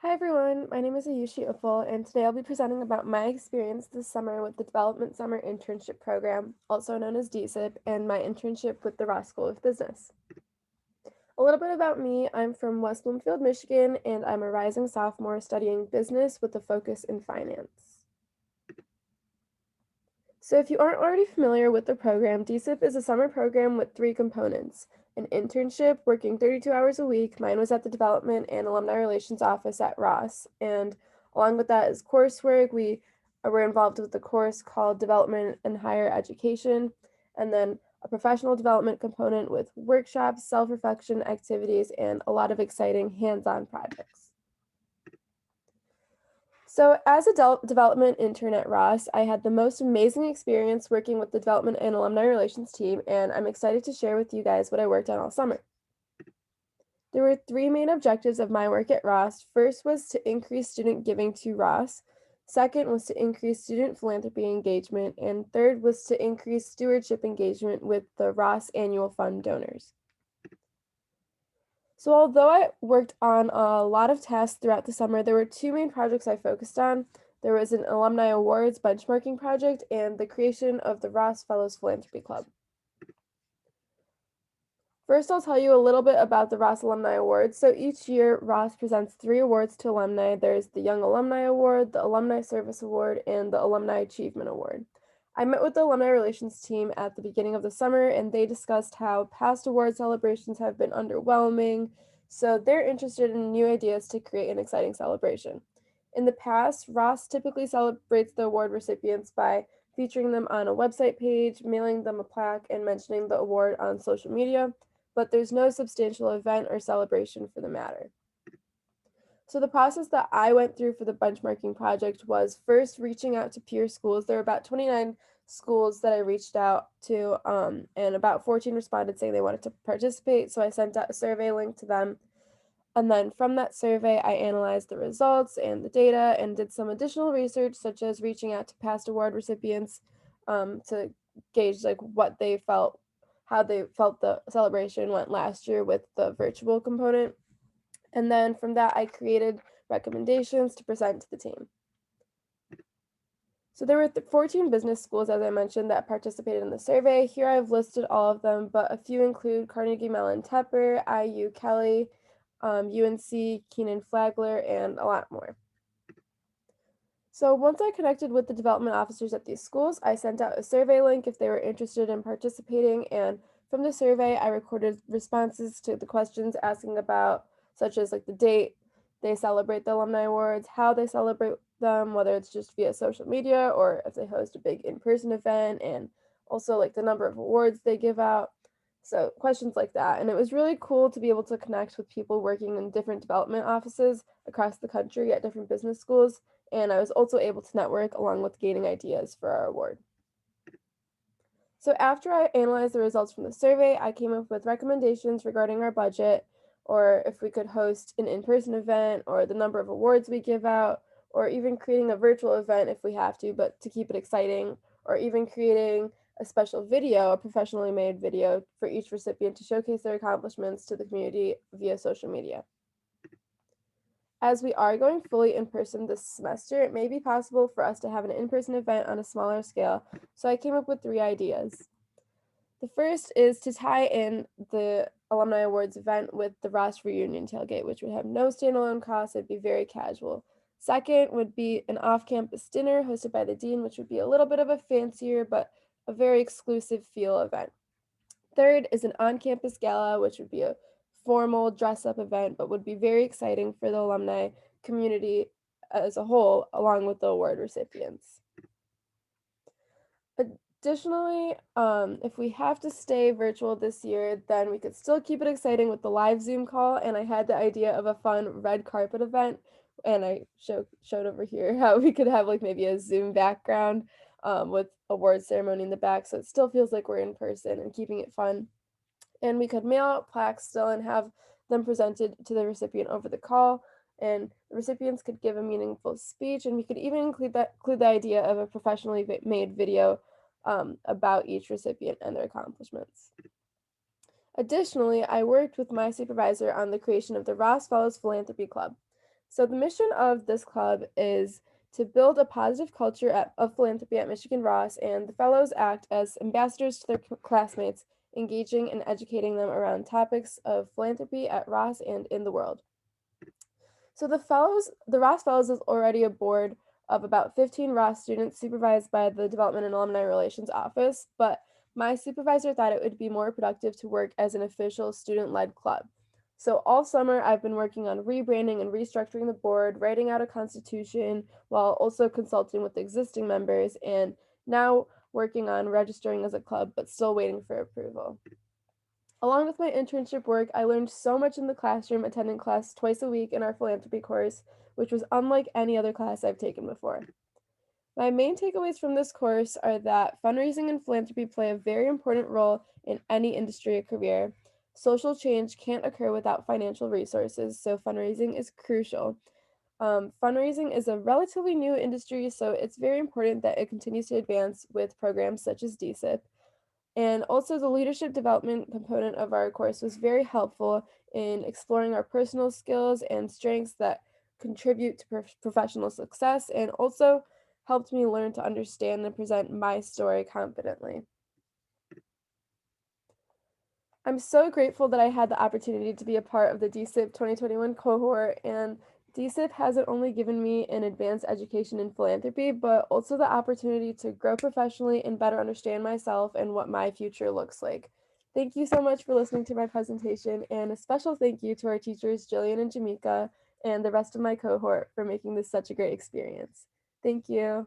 Hi everyone, my name is Ayushi Uppal, and today I'll be presenting about my experience this summer with the Development Summer Internship Program, also known as DSIP, and my internship with the Ross School of Business. A little bit about me, I'm from West Bloomfield, Michigan, and I'm a rising sophomore studying business with a focus in finance. So if you aren't already familiar with the program, DSIP is a summer program with three components. An internship working 32 hours a week. Mine was at the Development and Alumni Relations Office at Ross. And along with that is coursework. We were involved with the course called Development and Higher Education. And then a professional development component with workshops, self-reflection activities, and a lot of exciting hands-on projects. So, as a development intern at Ross, I had the most amazing experience working with the development and alumni relations team, and I'm excited to share with you guys what I worked on all summer. There were three main objectives of my work at Ross. First was to increase student giving to Ross. Second was to increase student philanthropy engagement. And third was to increase stewardship engagement with the Ross Annual Fund donors. So although I worked on a lot of tasks throughout the summer, there were two main projects I focused on. There was an Alumni Awards benchmarking project and the creation of the Ross Fellows Philanthropy Club. First, I'll tell you a little bit about the Ross Alumni Awards. So each year, Ross presents three awards to alumni. There's the Young Alumni Award, the Alumni Service Award, and the Alumni Achievement Award. I met with the alumni relations team at the beginning of the summer, and they discussed how past award celebrations have been underwhelming, so they're interested in new ideas to create an exciting celebration. In the past, Ross typically celebrates the award recipients by featuring them on a website page, mailing them a plaque, and mentioning the award on social media, but there's no substantial event or celebration for the matter. So the process that I went through for the benchmarking project was first reaching out to peer schools. There were about 29 schools that I reached out to, and about 14 responded saying they wanted to participate. So I sent out a survey link to them. And then from that survey, I analyzed the results and the data and did some additional research, such as reaching out to past award recipients to gauge like what they felt, how they felt the celebration went last year with the virtual component. And then from that, I created recommendations to present to the team. So there were 14 business schools, as I mentioned, that participated in the survey. Here I've listed all of them, but a few include Carnegie Mellon Tepper, IU Kelly, UNC, Keenan Flagler, and a lot more. So once I connected with the development officers at these schools, I sent out a survey link if they were interested in participating, and from the survey, I recorded responses to the questions asking about, such as like the date they celebrate the alumni awards, how they celebrate them, whether it's just via social media or if they host a big in-person event, and also like the number of awards they give out. So questions like that. And it was really cool to be able to connect with people working in different development offices across the country at different business schools, and I was also able to network along with gaining ideas for our award. So after I analyzed the results from the survey, I came up with recommendations regarding our budget, or if we could host an in-person event, or the number of awards we give out, or even creating a virtual event if we have to, but to keep it exciting, or even creating a special video, a professionally made video for each recipient to showcase their accomplishments to the community via social media. As we are going fully in person this semester, it may be possible for us to have an in-person event on a smaller scale, so I came up with three ideas. The first is to tie in the Alumni Awards event with the Ross Reunion Tailgate, which would have no standalone costs, it'd be very casual. Second would be an off-campus dinner hosted by the dean, which would be a little bit of a fancier but a very exclusive feel event. Third is an on-campus gala, which would be a formal dress-up event, but would be very exciting for the alumni community as a whole, along with the award recipients. Additionally, if we have to stay virtual this year, then we could still keep it exciting with the live Zoom call. And I had the idea of a fun red carpet event, and I showed over here how we could have like maybe a Zoom background with award ceremony in the back, so it still feels like we're in person and keeping it fun. And we could mail out plaques still and have them presented to the recipient over the call. And the recipients could give a meaningful speech, and we could even include the idea of a professionally made video about each recipient and their accomplishments. Additionally, I worked with my supervisor on the creation of the Ross Fellows Philanthropy Club. So the mission of this club is to build a positive culture of philanthropy at Michigan Ross, and the fellows act as ambassadors to their classmates, engaging and educating them around topics of philanthropy at Ross and in the world. So the Ross Fellows is already a board of about 15 Ross students supervised by the Development and Alumni Relations Office, but my supervisor thought it would be more productive to work as an official student-led club. So all summer I've been working on rebranding and restructuring the board, writing out a constitution while also consulting with existing members, and now working on registering as a club but still waiting for approval. Along with my internship work, I learned so much in the classroom, attending class twice a week in our philanthropy course, which was unlike any other class I've taken before. My main takeaways from this course are that fundraising and philanthropy play a very important role in any industry or career. Social change can't occur without financial resources, so fundraising is crucial. Fundraising is a relatively new industry, so it's very important that it continues to advance with programs such as DSIP. And also, the leadership development component of our course was very helpful in exploring our personal skills and strengths that contribute to professional success, and also helped me learn to understand and present my story confidently. I'm so grateful that I had the opportunity to be a part of the DSIP 2021 cohort, and DSIP hasn't only given me an advanced education in philanthropy, but also the opportunity to grow professionally and better understand myself and what my future looks like. Thank you so much for listening to my presentation, and a special thank you to our teachers, Jillian and Jamika, and the rest of my cohort for making this such a great experience. Thank you.